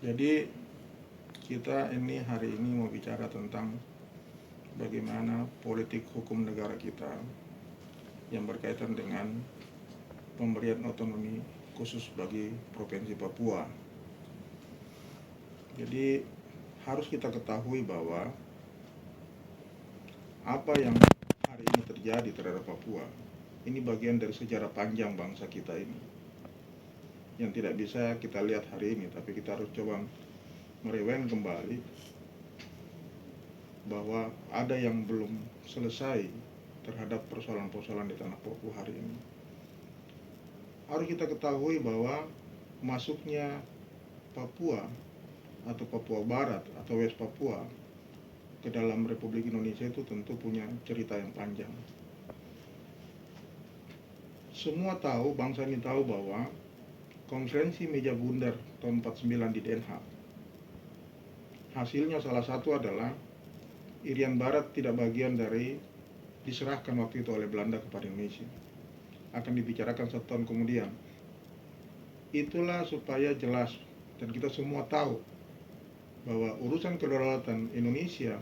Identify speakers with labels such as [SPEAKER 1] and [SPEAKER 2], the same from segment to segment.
[SPEAKER 1] Jadi kita hari ini mau bicara tentang bagaimana politik hukum negara kita yang berkaitan dengan pemberian otonomi khusus bagi Provinsi Papua. Jadi harus kita ketahui bahwa apa yang hari ini terjadi terhadap Papua ini bagian dari sejarah panjang bangsa kita ini, yang tidak bisa kita lihat hari ini, tapi kita harus coba merewind kembali bahwa ada yang belum selesai terhadap persoalan-persoalan di tanah Papua hari ini. Harus kita ketahui bahwa masuknya Papua atau Papua Barat atau West Papua ke dalam Republik Indonesia itu tentu punya cerita yang panjang. Semua tahu, bangsa ini tahu bahwa Konferensi Meja Bundar tahun 49 di Den Haag, hasilnya salah satu adalah Irian Barat tidak bagian dari diserahkan waktu itu oleh Belanda kepada Indonesia. Akan dibicarakan 1 tahun kemudian. Itulah supaya jelas dan kita semua tahu bahwa urusan kedaulatan Indonesia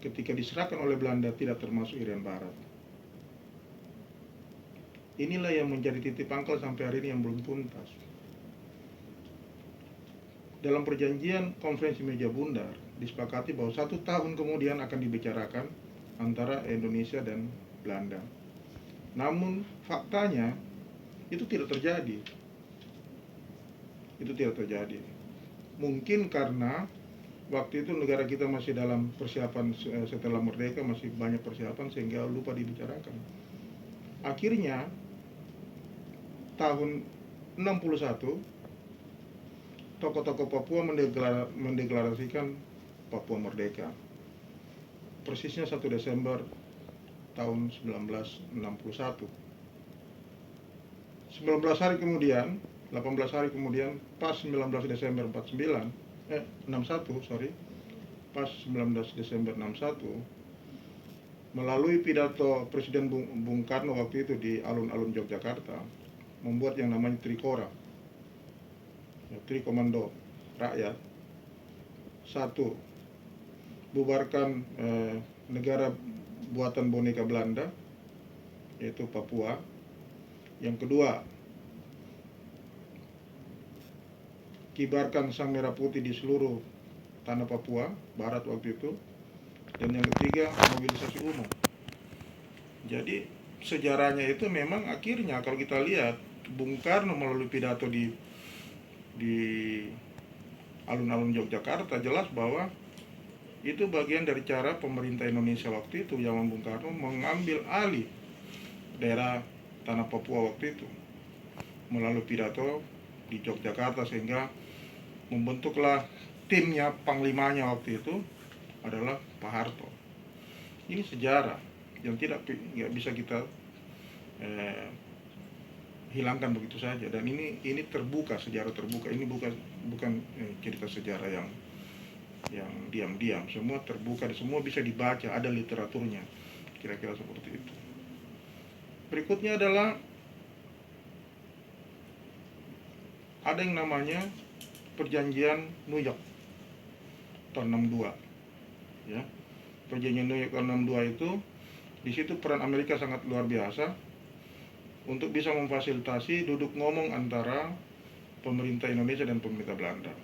[SPEAKER 1] ketika diserahkan oleh Belanda tidak termasuk Irian Barat. Inilah yang menjadi titik pangkal sampai hari ini yang belum tuntas. Dalam perjanjian Konferensi Meja Bundar disepakati bahwa 1 tahun kemudian akan dibicarakan antara Indonesia dan Belanda. Namun faktanya itu tidak terjadi. Mungkin karena waktu itu negara kita masih dalam persiapan setelah merdeka, masih banyak persiapan sehingga lupa dibicarakan. Akhirnya tahun 61 tokoh-tokoh Papua mendeklarasikan Papua merdeka. Persisnya 1 Desember tahun 1961. 18 hari kemudian, pas 19 Desember 61, pas 19 Desember 61, melalui pidato Presiden Bung Karno waktu itu di alun-alun Yogyakarta, membuat yang namanya Trikora, Trikomando Rakyat. 1. Bubarkan negara buatan boneka Belanda, yaitu Papua. Yang kedua, kibarkan sang merah putih di seluruh tanah Papua Barat waktu itu. Dan yang ketiga, mobilisasi umum. Jadi sejarahnya itu memang akhirnya kalau kita lihat Bung Karno melalui pidato di alun-alun Yogyakarta jelas bahwa itu bagian dari cara pemerintah Indonesia waktu itu, zaman Bung Karno, mengambil alih daerah tanah Papua waktu itu melalui pidato di Yogyakarta, sehingga membentuklah timnya, panglimanya waktu itu adalah Pak Harto. Ini sejarah yang tidak bisa kita hilangkan begitu saja, dan ini terbuka, sejarah terbuka. Ini bukan cerita sejarah yang diam-diam, semua terbuka dan semua bisa dibaca, ada literaturnya, kira-kira seperti itu. Berikutnya adalah ada yang namanya Perjanjian New York tahun 62, ya. Perjanjian New York tahun 62 itu, di situ peran Amerika sangat luar biasa untuk bisa memfasilitasi duduk ngomong antara pemerintah Indonesia dan pemerintah Belanda.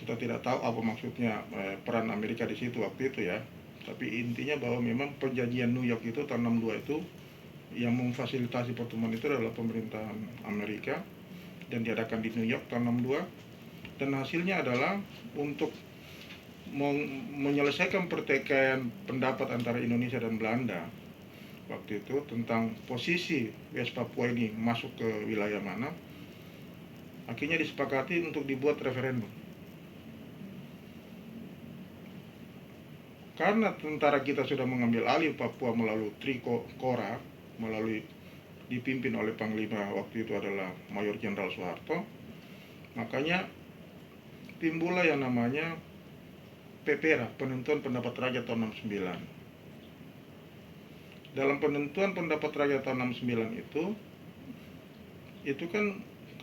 [SPEAKER 1] Kita tidak tahu apa maksudnya peran Amerika di situ waktu itu, ya. Tapi intinya bahwa memang perjanjian New York itu tahun 62 itu yang memfasilitasi pertemuan itu adalah pemerintahan Amerika, dan diadakan di New York tahun 62. Dan hasilnya adalah untuk menyelesaikan pertikaian pendapat antara Indonesia dan Belanda waktu itu tentang posisi West Papua ini masuk ke wilayah mana. Akhirnya disepakati untuk dibuat referendum. Karena tentara kita sudah mengambil alih Papua melalui Trikora, dipimpin oleh Panglima waktu itu adalah Mayor Jenderal Soeharto, makanya timbullah yang namanya PPRA, Penentuan Pendapat Rakyat tahun 69. Dalam penentuan pendapat rakyat tahun 69 itu kan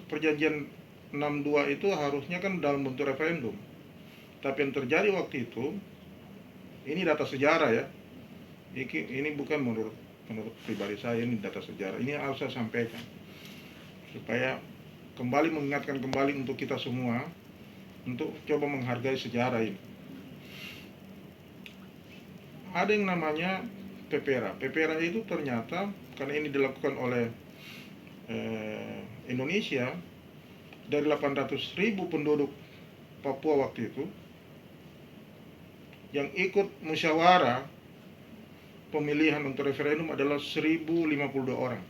[SPEAKER 1] perjanjian 62 itu harusnya kan dalam bentuk referendum. Tapi yang terjadi waktu itu, ini data sejarah ya. Ini bukan menurut pribadi saya, ini data sejarah. Ini harus saya sampaikan supaya kembali mengingatkan kembali untuk kita semua untuk coba menghargai sejarah ini. Ada yang namanya PPRA. PPRA itu ternyata karena ini dilakukan oleh Indonesia, dari 800.000 penduduk Papua waktu itu, yang ikut musyawarah pemilihan untuk referendum adalah 1052 orang.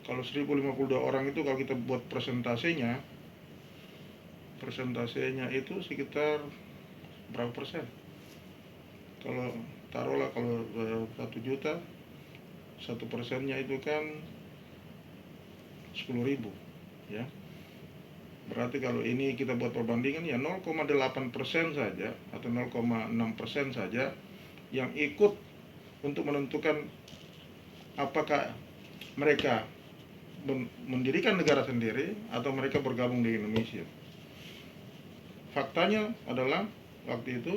[SPEAKER 1] Kalau 1052 orang itu, kalau kita buat persentasenya itu sekitar berapa persen? Kalau taruhlah kalau 1 juta, 1%-nya itu kan 10.000 ya. Berarti kalau ini kita buat perbandingan ya 0,8% saja atau 0,6% saja yang ikut untuk menentukan apakah mereka mendirikan negara sendiri atau mereka bergabung di Indonesia. Faktanya adalah waktu itu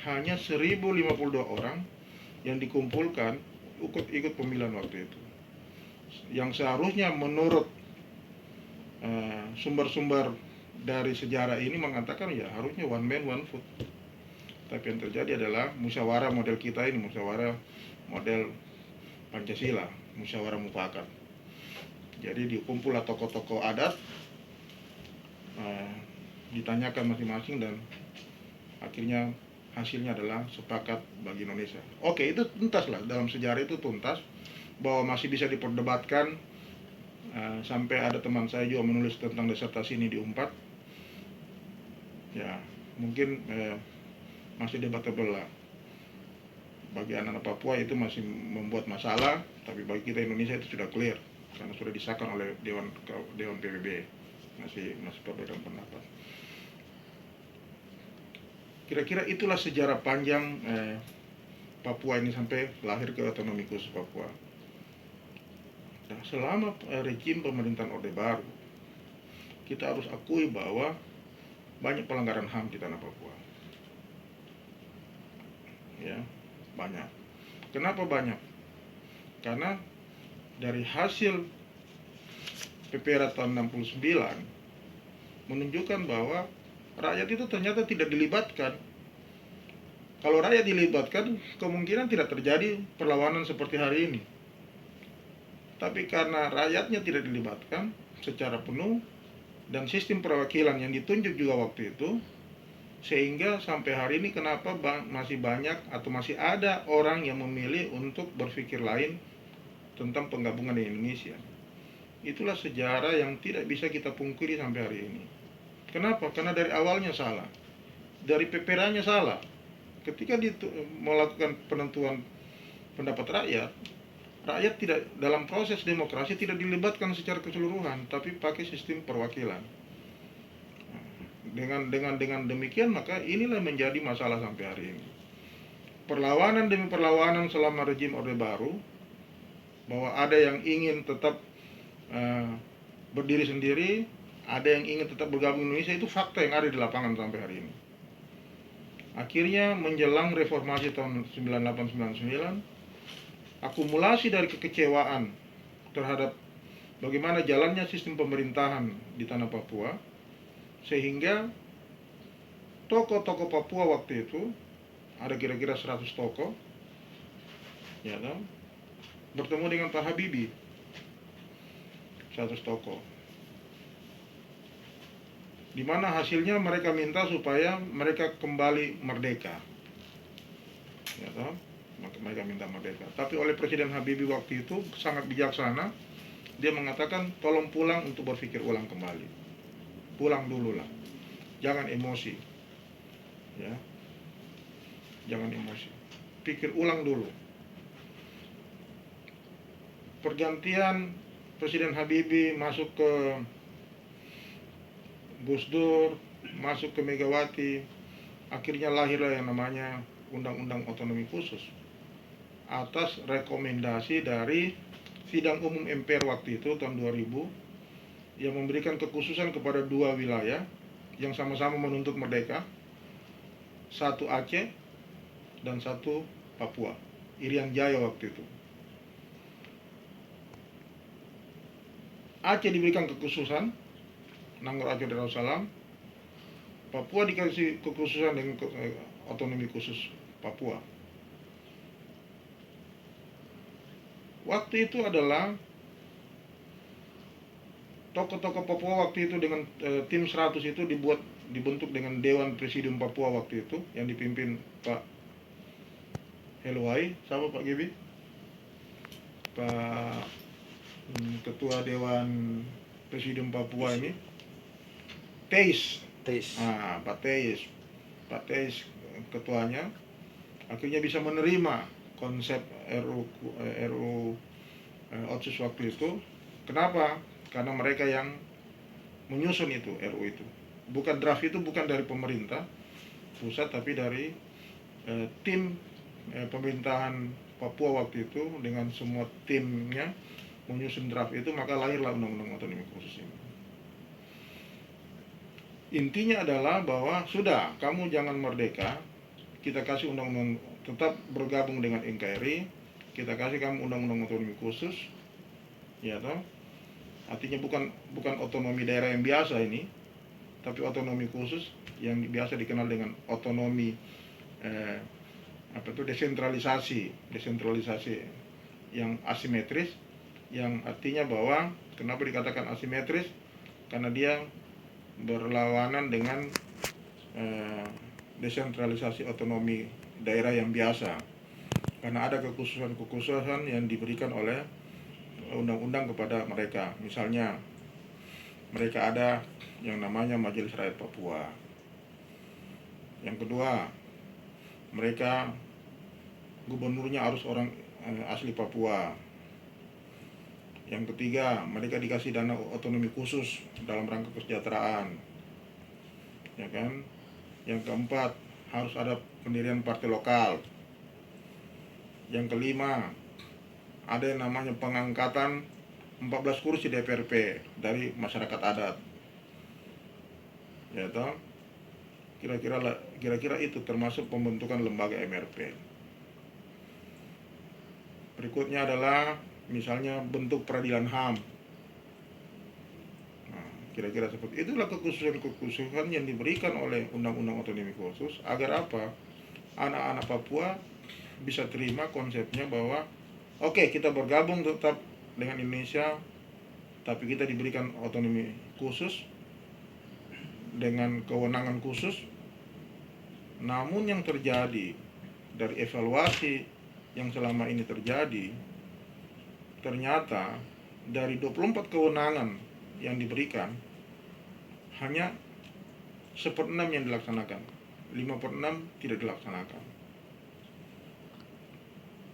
[SPEAKER 1] hanya 1052 orang yang dikumpulkan ikut pemilihan waktu itu. Yang seharusnya menurut sumber-sumber dari sejarah ini mengatakan ya harusnya one man one vote. Tapi yang terjadi adalah musyawarah model kita ini, musyawarah model Pancasila, musyawarah mufakat. Jadi dikumpullah tokoh-tokoh adat, ditanyakan masing-masing, dan akhirnya hasilnya adalah sepakat bagi Indonesia. Oke, itu tuntas lah, dalam sejarah itu tuntas, bahwa masih bisa diperdebatkan. Sampai ada teman saya juga menulis tentang disertasi ini di Unpad. Ya, mungkin masih debatable lah. Bagi anak-anak Papua itu masih membuat masalah, tapi bagi kita Indonesia itu sudah clear karena sudah disahkan oleh Dewan PBB. Masih perbedaan pendapat. Kira-kira itulah sejarah panjang Papua ini sampai lahir ke otonomi khusus Papua. Nah, selama rejim pemerintahan Orde Baru, kita harus akui bahwa banyak pelanggaran HAM di tanah Papua. Ya, banyak. Kenapa banyak? Karena dari hasil PPRA tahun 69 menunjukkan bahwa rakyat itu ternyata tidak dilibatkan. Kalau rakyat dilibatkan, kemungkinan tidak terjadi perlawanan seperti hari ini. Tapi karena rakyatnya tidak dilibatkan secara penuh dan sistem perwakilan yang ditunjuk juga waktu itu, sehingga sampai hari ini kenapa masih banyak atau masih ada orang yang memilih untuk berpikir lain tentang penggabungan di Indonesia. Itulah sejarah yang tidak bisa kita pungkiri sampai hari ini. Kenapa? Karena dari awalnya salah, dari PPRA-nya salah. Ketika melakukan penentuan pendapat rakyat tidak dalam proses demokrasi tidak dilibatkan secara keseluruhan, tapi pakai sistem perwakilan. Dengan demikian maka inilah menjadi masalah sampai hari ini. Perlawanan demi perlawanan selama rejim Orde Baru, bahwa ada yang ingin tetap berdiri sendiri, ada yang ingin tetap bergabung Indonesia, itu fakta yang ada di lapangan sampai hari ini. Akhirnya menjelang reformasi tahun 98-99, akumulasi dari kekecewaan terhadap bagaimana jalannya sistem pemerintahan di tanah Papua, sehingga tokoh-tokoh Papua waktu itu, ada kira-kira 100 tokoh, ya kan, bertemu dengan Pak Habibie, 100 tokoh, di mana hasilnya mereka minta supaya mereka kembali merdeka, ya kan, mereka minta merdeka. Tapi oleh Presiden Habibie waktu itu sangat bijaksana, dia mengatakan tolong pulang untuk berpikir ulang kembali, pulang dulu lah, jangan emosi, ya, jangan emosi, pikir ulang dulu. Pergantian Presiden Habibie masuk ke Gus Dur, masuk ke Megawati, akhirnya lahirlah yang namanya Undang-Undang Otonomi Khusus atas rekomendasi dari Sidang Umum MPR waktu itu tahun 2000, yang memberikan kekhususan kepada dua wilayah yang sama-sama menuntut merdeka, satu Aceh dan satu Papua, Irian Jaya waktu itu. Aceh diberikan kekhususan, Nangor Aceh Darussalam. Papua dikasih kekhususan dengan otonomi khusus Papua. Waktu itu adalah tokoh-tokoh Papua waktu itu dengan tim 100 itu dibentuk dengan Dewan Presidium Papua waktu itu yang dipimpin Pak Helwai, siapa Pak Gibi? Pak Ketua Dewan Presidium Papua ini Teis. Pak Teis ketuanya akhirnya bisa menerima konsep RU Otsus waktu itu. Kenapa? Karena mereka yang menyusun itu RU itu. Bukan draft itu bukan dari pemerintah pusat tapi dari tim pemerintahan Papua waktu itu dengan semua timnya menyusun draft itu, maka lahirlah Undang-Undang Otonomi Khusus ini. Intinya adalah bahwa sudah, kamu jangan merdeka, kita kasih undang-undang, tetap bergabung dengan NKRI, kita kasih kamu undang-undang otonomi khusus, ya toh. Artinya bukan otonomi daerah yang biasa ini, tapi otonomi khusus yang biasa dikenal dengan otonomi desentralisasi yang asimetris, yang artinya bahwa kenapa dikatakan asimetris? Karena dia berlawanan dengan desentralisasi otonomi daerah yang biasa, karena ada kekhususan yang diberikan oleh undang-undang kepada mereka. Misalnya mereka ada yang namanya Majelis Rakyat Papua. Yang kedua, mereka gubernurnya harus orang asli Papua. Yang ketiga, mereka dikasih dana otonomi khusus dalam rangka kesejahteraan, ya kan? Yang keempat, harus ada pendirian partai lokal. Yang kelima, ada yang namanya pengangkatan 14 kursi DPRP dari masyarakat adat, ya toh. Kira-kira itu termasuk pembentukan lembaga MRP. Berikutnya adalah misalnya bentuk peradilan HAM. Nah, kira-kira seperti itulah kekhususan yang diberikan oleh Undang-Undang Otonomi Khusus agar apa? Anak-anak Papua bisa terima konsepnya bahwa oke, kita bergabung tetap dengan Indonesia, tapi kita diberikan otonomi khusus dengan kewenangan khusus. Namun yang terjadi dari evaluasi yang selama ini terjadi, ternyata dari 24 kewenangan yang diberikan hanya 1/6 yang dilaksanakan, 5/6 tidak dilaksanakan.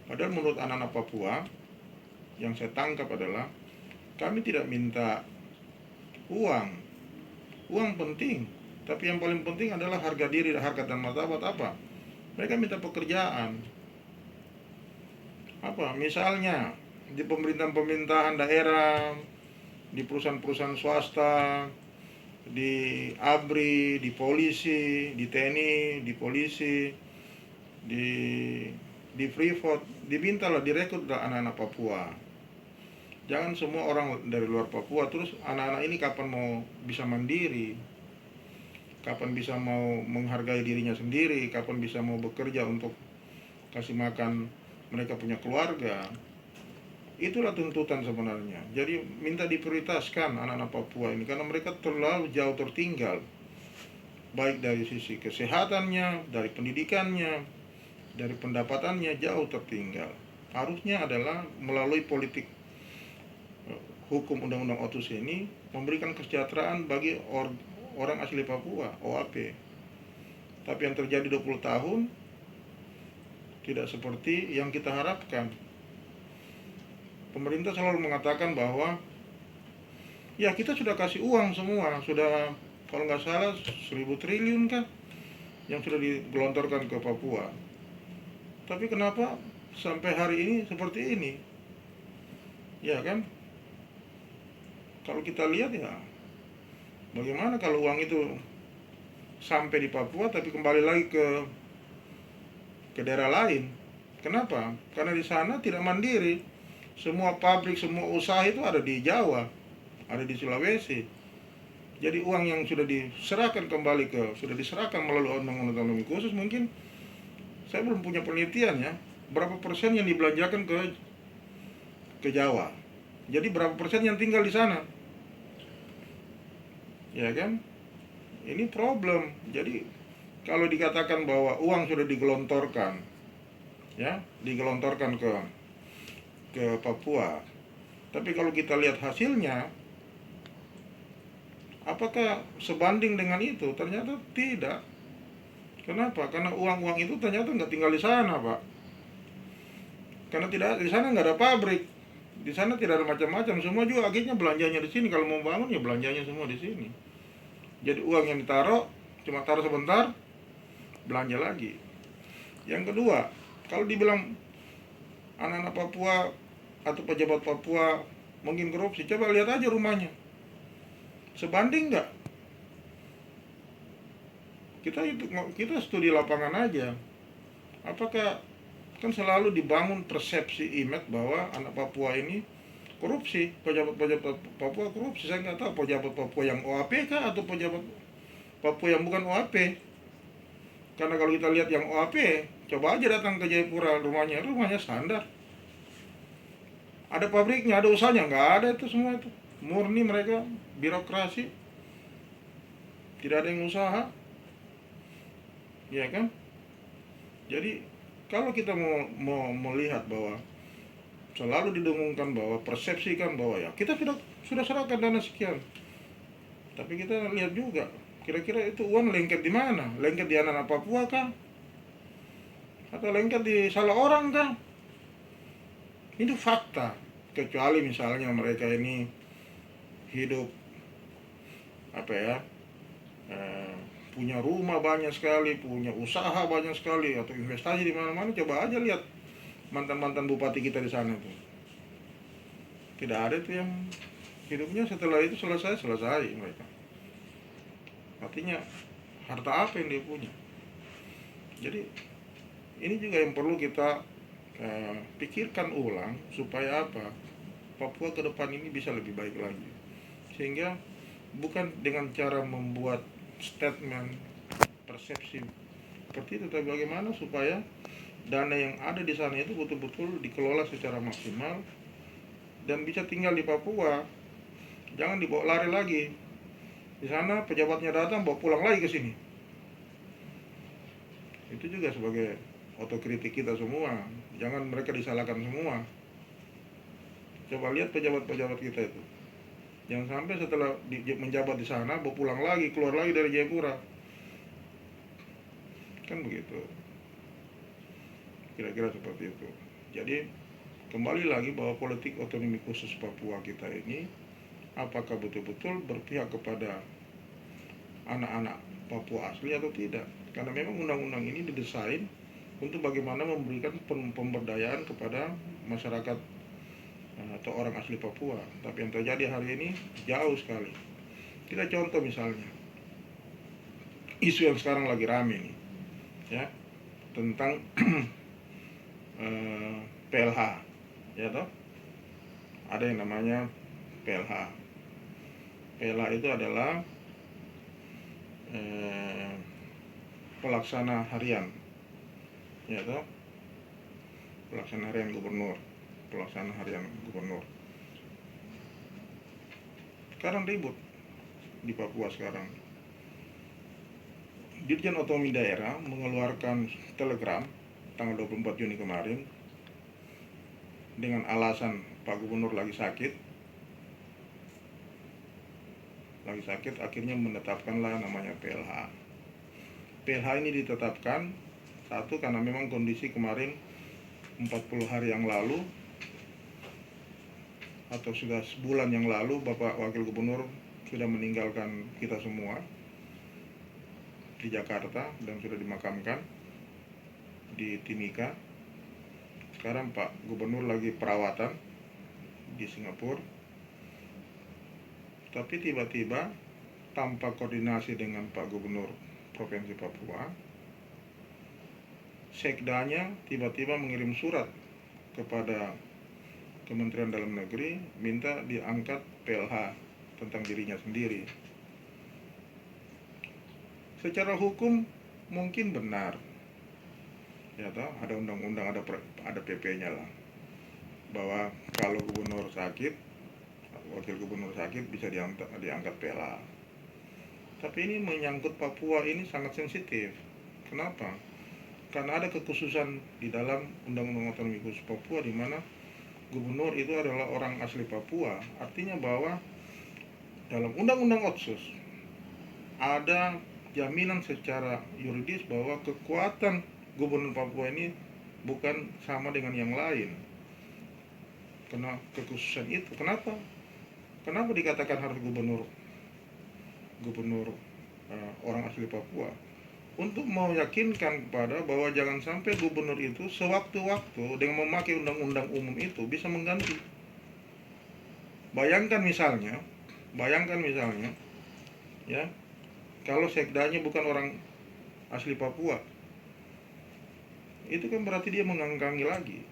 [SPEAKER 1] Padahal menurut anak-anak Papua yang saya tangkap adalah, kami tidak minta uang penting, tapi yang paling penting adalah harga diri, harkat dan martabat. Apa? Mereka minta pekerjaan. Apa? Misalnya di pemerintahan daerah, di perusahaan-perusahaan swasta, di ABRI, di polisi, di TNI, di polisi, di Freeport, dimintalah direkrut anak-anak Papua. Jangan semua orang dari luar Papua. Terus anak-anak ini kapan mau bisa mandiri? Kapan bisa mau menghargai dirinya sendiri? Kapan bisa mau bekerja untuk kasih makan mereka punya keluarga? Itulah tuntutan sebenarnya. Jadi minta diprioritaskan anak-anak Papua ini, karena mereka terlalu jauh tertinggal, baik dari sisi kesehatannya, dari pendidikannya, dari pendapatannya jauh tertinggal. Harusnya adalah melalui politik hukum Undang-Undang Otsus ini memberikan kesejahteraan bagi orang asli Papua, OAP. Tapi yang terjadi 20 tahun tidak seperti yang kita harapkan. Pemerintah selalu mengatakan bahwa ya kita sudah kasih uang semua, sudah kalau nggak salah 1.000 triliun kan yang sudah digelontorkan ke Papua. Tapi kenapa sampai hari ini seperti ini? Ya kan? kalau kita lihat ya, bagaimana kalau uang itu sampai di Papua tapi kembali lagi ke daerah lain? Kenapa? Karena di sana tidak mandiri. Semua pabrik, semua usaha itu ada di Jawa, ada di Sulawesi. Jadi uang yang sudah diserahkan sudah diserahkan melalui undang-undang otonomi khusus, mungkin saya belum punya penelitian ya, berapa persen yang dibelanjakan ke Jawa. Jadi berapa persen yang tinggal di sana? Ya kan? Ini problem. Jadi kalau dikatakan bahwa uang sudah digelontorkan, ya, digelontorkan ke Papua. Tapi kalau kita lihat hasilnya, apakah sebanding dengan itu? Ternyata tidak. Kenapa? Karena uang-uang itu ternyata nggak tinggal di sana, Pak. Karena tidak, di sana nggak ada pabrik, di sana tidak ada macam-macam. Semua juga akhirnya belanjanya di sini. Kalau mau bangun ya belanjanya semua di sini. Jadi uang yang ditaruh cuma taruh sebentar, belanja lagi. Yang kedua, kalau dibilang anak-anak Papua atau pejabat Papua mungkin korupsi, coba lihat aja rumahnya. Sebanding nggak? Kita studi lapangan aja. Apakah kan selalu dibangun persepsi image bahwa anak Papua ini korupsi, pejabat-pejabat Papua korupsi. Saya nggak tahu pejabat Papua yang OAP kah atau pejabat Papua yang bukan OAP. Karena kalau kita lihat yang OAP, coba aja datang ke Jayapura, rumahnya standar. Ada pabriknya, ada usahanya, nggak ada itu semua itu. Murni mereka birokrasi, tidak ada yang usaha, ya kan? Jadi kalau kita mau melihat bahwa selalu didengungkan bahwa persepsikan bahwa ya kita sudah serahkan dana sekian, tapi kita lihat juga kira-kira itu uang lengket di mana? Lengket di anak Papua kah? Atau lengket di salah orang kah? Itu fakta. Kecuali misalnya mereka ini hidup punya rumah banyak sekali, punya usaha banyak sekali, atau investasi di mana-mana. Coba aja lihat mantan-mantan bupati kita di sana tuh. Tidak ada tuh yang hidupnya setelah itu selesai mereka. Artinya harta apa yang dia punya? Jadi ini juga yang perlu kita pikirkan ulang supaya apa? Papua ke depan ini bisa lebih baik lagi. Sehingga bukan dengan cara membuat statement persepsi seperti itu, tapi bagaimana supaya dana yang ada di sana itu betul-betul dikelola secara maksimal dan bisa tinggal di Papua. Jangan dibawa lari lagi. Di sana pejabatnya datang bawa pulang lagi ke sini. Itu juga sebagai otokritik kita semua. Jangan mereka disalahkan semua. Coba lihat pejabat-pejabat kita itu. Jangan sampai setelah menjabat di sana bawa pulang lagi, keluar lagi dari Jayapura. Kan begitu. Kira-kira seperti itu. Jadi kembali lagi bahwa politik otonomi khusus Papua kita ini apakah betul-betul berpihak kepada anak-anak Papua asli atau tidak? Karena memang undang-undang ini didesain untuk bagaimana memberikan pemberdayaan kepada masyarakat atau orang asli Papua. Tapi yang terjadi hari ini jauh sekali. Kita contoh misalnya isu yang sekarang lagi rame nih, ya, tentang PLH, ya toh, ada yang namanya PLH. PLH itu adalah pelaksana harian, ya toh, pelaksana harian gubernur. Sekarang ribut di Papua sekarang. Dirjen Otonomi Daerah mengeluarkan telegram tanggal 24 Juni kemarin dengan alasan Pak Gubernur lagi sakit, akhirnya menetapkanlah namanya PLH. PLH ini ditetapkan satu karena memang kondisi kemarin 40 hari yang lalu atau sudah sebulan yang lalu Bapak Wakil Gubernur sudah meninggalkan kita semua di Jakarta dan sudah dimakamkan di Timika. Sekarang Pak Gubernur lagi perawatan di Singapura. Tapi tiba-tiba tanpa koordinasi dengan Pak Gubernur Provinsi Papua, Sekdanya tiba-tiba mengirim surat kepada Kementerian Dalam Negeri minta diangkat PLH tentang dirinya sendiri. Secara hukum mungkin benar, ya toh, ada undang-undang, ada PP-nya lah, bahwa kalau gubernur sakit, wakil gubernur sakit bisa diangkat PLH. Tapi ini menyangkut Papua, ini sangat sensitif. Kenapa? Karena ada kekhususan di dalam Undang-Undang Otonomi Khusus Papua, di mana gubernur itu adalah orang asli Papua. Artinya bahwa dalam Undang-Undang Otsus ada jaminan secara yuridis bahwa kekuatan gubernur Papua ini bukan sama dengan yang lain. Karena kekhususan itu, kenapa dikatakan harus gubernur orang asli Papua? Untuk meyakinkan kepada bahwa jangan sampai gubernur itu sewaktu-waktu dengan memakai undang-undang umum itu bisa mengganti. Bayangkan misalnya, ya, kalau sekdanya bukan orang asli Papua, itu kan berarti dia mengangkangi lagi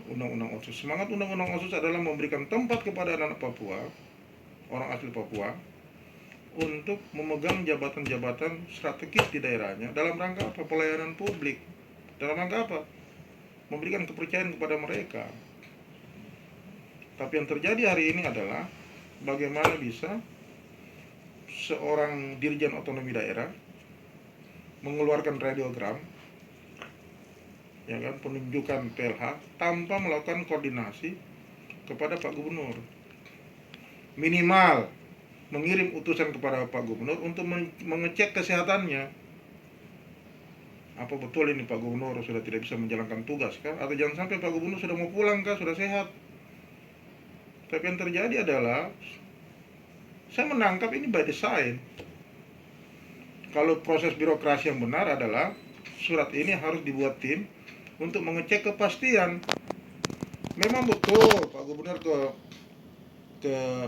[SPEAKER 1] Undang-Undang Otsus. Semangat Undang-Undang Otsus adalah memberikan tempat kepada anak Papua, orang asli Papua, untuk memegang jabatan-jabatan strategis di daerahnya dalam rangka apa? Pelayanan publik. Dalam rangka apa? Memberikan kepercayaan kepada mereka. Tapi yang terjadi hari ini adalah bagaimana bisa seorang dirjen otonomi daerah mengeluarkan radiogram, ya kan, penunjukan PLH tanpa melakukan koordinasi kepada Pak Gubernur. Minimal mengirim utusan kepada Pak Gubernur untuk mengecek kesehatannya. Apa betul ini Pak Gubernur sudah tidak bisa menjalankan tugas kah? Atau jangan sampai Pak Gubernur sudah mau pulang kah, sudah sehat. Tapi yang terjadi adalah, saya menangkap ini by design. Kalau proses birokrasi yang benar adalah surat ini harus dibuat tim untuk mengecek kepastian. Memang betul Pak Gubernur ke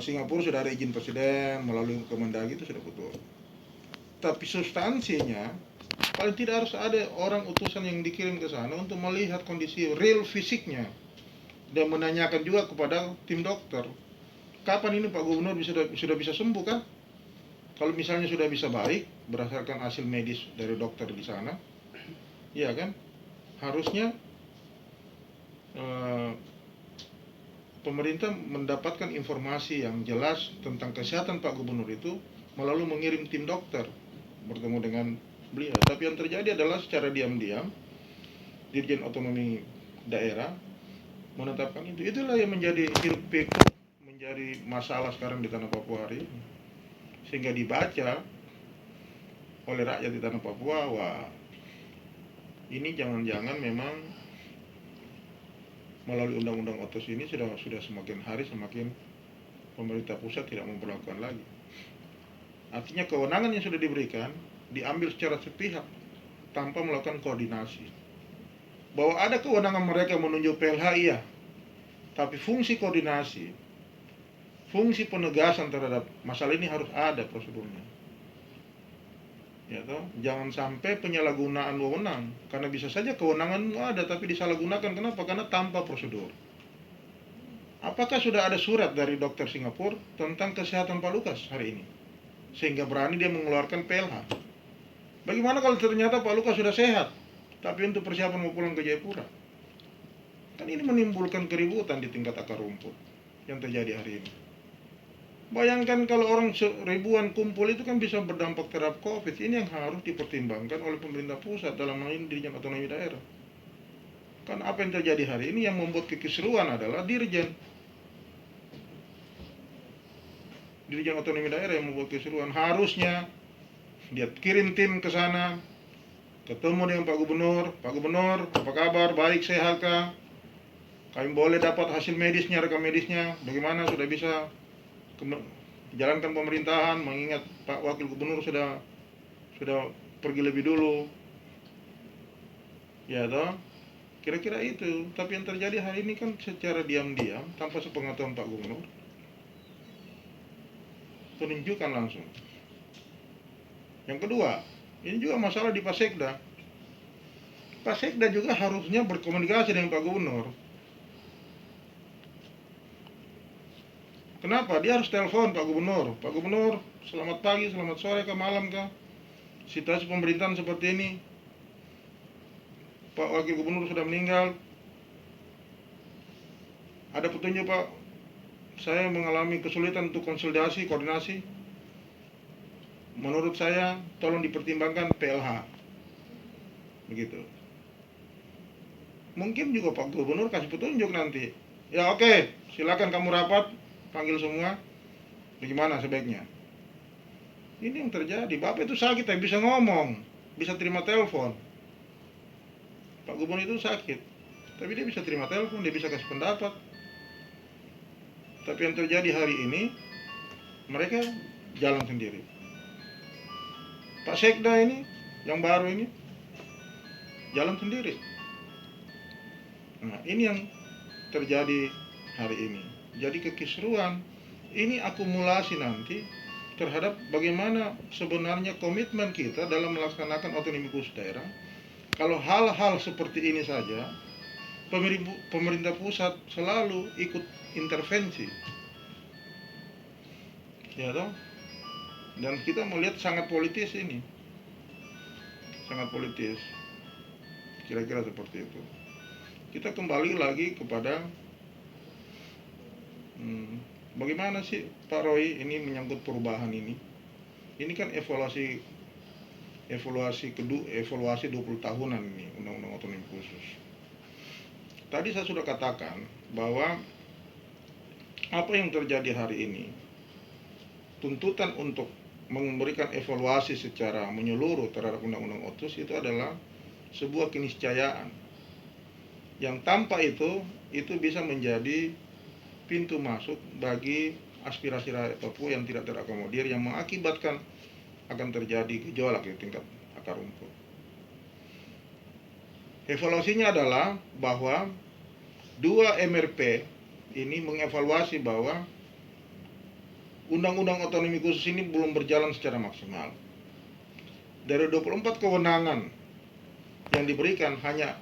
[SPEAKER 1] Singapura sudah ada izin presiden melalui Kemendagri, itu sudah betul. Tapi substansinya paling tidak harus ada orang utusan yang dikirim ke sana untuk melihat kondisi real fisiknya dan menanyakan juga kepada tim dokter, kapan ini Pak Gubernur sudah bisa sembuh kan? Kalau misalnya sudah bisa baik berdasarkan hasil medis dari dokter di sana, ya kan? Harusnya pemerintah mendapatkan informasi yang jelas tentang kesehatan Pak Gubernur itu melalui mengirim tim dokter bertemu dengan beliau. Tapi yang terjadi adalah secara diam-diam Dirjen Otonomi Daerah menetapkan itu. Itulah yang menjadi hiruk pikuk, menjadi masalah sekarang di tanah Papua hari ini. Sehingga dibaca oleh rakyat di tanah Papua, wah, ini jangan-jangan memang melalui undang-undang Otsus ini sudah semakin hari semakin pemerintah pusat tidak memperlakukan lagi. Artinya kewenangan yang sudah diberikan diambil secara sepihak tanpa melakukan koordinasi. Bahwa ada kewenangan mereka menunjuk PLH, iya, tapi fungsi koordinasi, fungsi penegasan terhadap masalah ini harus ada prosedurnya. Ya toh, jangan sampai penyalahgunaan wewenang, karena bisa saja kewenangan ada tapi disalahgunakan. Kenapa? Karena tanpa prosedur. Apakah sudah ada surat dari dokter Singapura tentang kesehatan Pak Lukas hari ini sehingga berani dia mengeluarkan PLH? Bagaimana kalau ternyata Pak Lukas sudah sehat tapi untuk persiapan mau pulang ke Jayapura? Kan ini menimbulkan keributan di tingkat akar rumput yang terjadi hari ini. Bayangkan kalau orang ribuan kumpul itu kan bisa berdampak terhadap COVID. Ini yang harus dipertimbangkan oleh pemerintah pusat dalam hal ini Dirjen Otonomi Daerah. Kan apa yang terjadi hari ini yang membuat kekisruan adalah Dirjen Otonomi Daerah yang membuat kekisruan. Harusnya dia kirim tim ke sana, ketemu dengan Pak Gubernur, apa kabar, baik, sehat kah? Kami boleh dapat hasil medisnya, rekam medisnya, bagaimana sudah bisa jalankan pemerintahan, mengingat Pak Wakil Gubernur sudah pergi lebih dulu, ya toh, kira-kira itu. Tapi yang terjadi hari ini kan secara diam-diam tanpa sepengetahuan Pak Gubernur, penunjukan langsung. Yang kedua, ini juga masalah di Pak Sekda. Pak Sekda juga harusnya berkomunikasi dengan Pak Gubernur. Kenapa? Dia harus telepon Pak Gubernur. Pak Gubernur, selamat pagi, selamat sore, ke malam kah? Situasi pemerintahan seperti ini. Pak Wakil Gubernur sudah meninggal. Ada petunjuk Pak, saya mengalami kesulitan untuk konsolidasi, koordinasi. Menurut saya, tolong dipertimbangkan PLH. Begitu. Mungkin juga Pak Gubernur kasih petunjuk nanti. Ya oke, silakan kamu rapat, panggil semua. Bagaimana sebaiknya? Ini yang terjadi. Bapak itu sakit, tapi bisa ngomong, bisa terima telepon. Pak Gubernur itu sakit, tapi dia bisa terima telepon, dia bisa kasih pendapat. Tapi yang terjadi hari ini, mereka jalan sendiri. Pak Sekda ini, yang baru ini, jalan sendiri. Nah, ini yang terjadi hari ini. Jadi kekisruan ini akumulasi nanti terhadap bagaimana sebenarnya komitmen kita dalam melaksanakan otonomi khusus daerah. Kalau hal-hal seperti ini saja, pemerintah pusat selalu ikut intervensi, ya toh? Dan kita melihat sangat politis ini, sangat politis, kira-kira seperti itu. Kita kembali lagi kepada bagaimana sih Pak Roy ini menyangkut perubahan ini. Ini kan evaluasi 20 tahunan ini Undang-Undang Otonomi Khusus. Tadi saya sudah katakan bahwa apa yang terjadi hari ini, tuntutan untuk memberikan evaluasi secara menyeluruh terhadap Undang-Undang Otsus itu adalah sebuah keniscayaan yang tanpa itu bisa menjadi pintu masuk bagi aspirasi rakyat Papua yang tidak terakomodir, yang mengakibatkan akan terjadi gejolak di tingkat akar rumput. Evaluasinya adalah bahwa 2 MRP ini mengevaluasi bahwa Undang-Undang Otonomi Khusus ini belum berjalan secara maksimal. Dari 24 kewenangan yang diberikan, hanya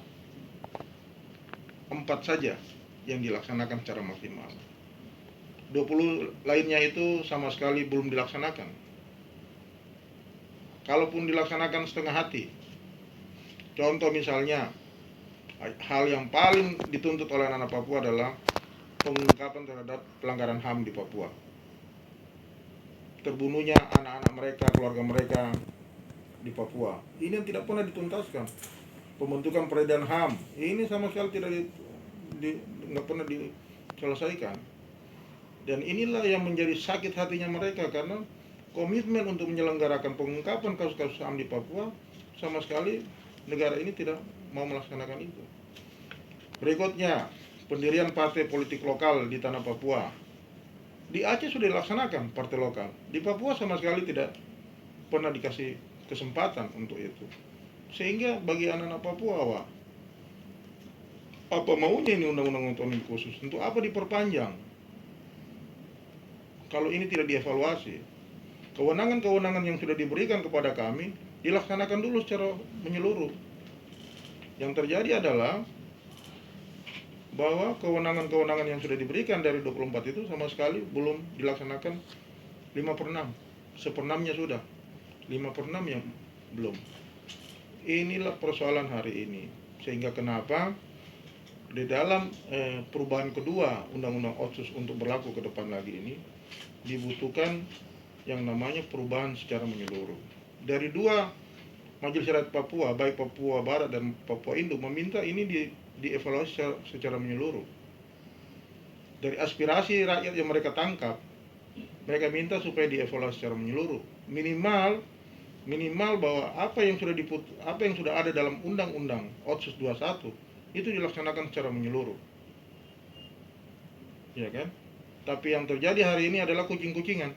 [SPEAKER 1] 4 saja yang dilaksanakan secara maksimal. 20 lainnya itu sama sekali belum dilaksanakan. Kalaupun dilaksanakan setengah hati. Contoh misalnya, hal yang paling dituntut oleh anak Papua adalah pengungkapan terhadap pelanggaran HAM di Papua. Terbunuhnya anak-anak mereka, keluarga mereka di Papua. Ini yang tidak pernah dituntaskan. Pembentukan peradilan HAM, ini sama sekali nggak pernah diselesaikan. Dan inilah yang menjadi sakit hatinya mereka, karena komitmen untuk menyelenggarakan pengungkapan kasus-kasus HAM di Papua, sama sekali negara ini tidak mau melaksanakan itu. Berikutnya, pendirian partai politik lokal di tanah Papua. Di Aceh sudah dilaksanakan partai lokal, di Papua sama sekali tidak pernah dikasih kesempatan untuk itu. Sehingga bagi anak-anak Papua, apa maunya ini Undang-Undang Otonomi Khusus? Untuk apa diperpanjang kalau ini tidak dievaluasi? Kewenangan-kewenangan yang sudah diberikan kepada kami dilaksanakan dulu secara menyeluruh. Yang terjadi adalah bahwa kewenangan-kewenangan yang sudah diberikan dari 24 itu sama sekali belum dilaksanakan 5/6. 1/6-nya sudah, 5/6 yang belum. Inilah persoalan hari ini. Sehingga kenapa di dalam perubahan kedua Undang-Undang Otsus untuk berlaku ke depan lagi ini dibutuhkan yang namanya perubahan secara menyeluruh. Dari 2 Majelis Rakyat Papua, baik Papua Barat dan Papua Induk, meminta ini dievaluasi secara menyeluruh. Dari aspirasi rakyat yang mereka tangkap, mereka minta supaya dievaluasi secara menyeluruh. Minimal bahwa apa yang sudah ada dalam Undang-Undang Otsus 21 itu dilaksanakan secara menyeluruh. Ya kan? Tapi yang terjadi hari ini adalah kucing-kucingan.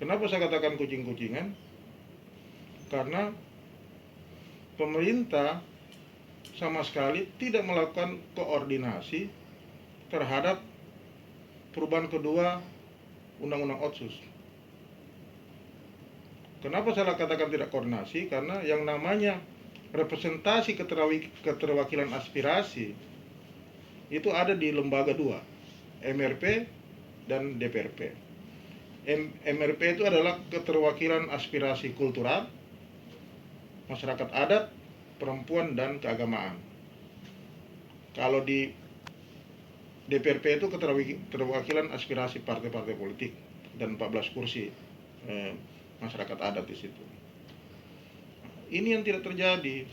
[SPEAKER 1] Kenapa saya katakan kucing-kucingan? Karena pemerintah sama sekali tidak melakukan koordinasi terhadap perubahan kedua Undang-Undang Otsus. Kenapa saya katakan tidak koordinasi? Karena yang namanya representasi keterwakilan aspirasi itu ada di lembaga dua, MRP dan DPRP. MRP itu adalah keterwakilan aspirasi kultural, masyarakat adat, perempuan, dan keagamaan. Kalau di DPRP itu keterwakilan aspirasi partai-partai politik dan 14 kursi masyarakat adat di situ. Ini yang tidak terjadi.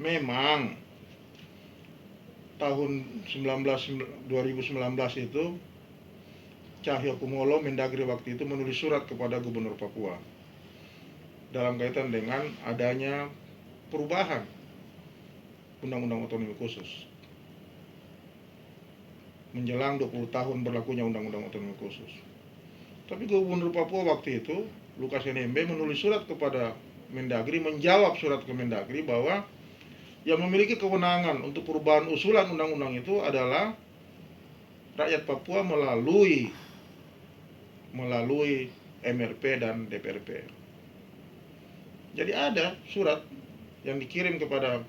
[SPEAKER 1] Memang tahun 2019 itu Cahyokumolo Mendagri waktu itu menulis surat kepada Gubernur Papua dalam kaitan dengan adanya perubahan Undang-Undang Otonomi Khusus menjelang 20 tahun berlakunya Undang-Undang Otonomi Khusus. Tapi Gubernur Papua waktu itu Lukas NMB menulis surat kepada Mendagri, menjawab surat ke Mendagri bahwa yang memiliki kewenangan untuk perubahan usulan undang-undang itu adalah rakyat Papua melalui MRP dan DPRP. Jadi ada surat yang dikirim kepada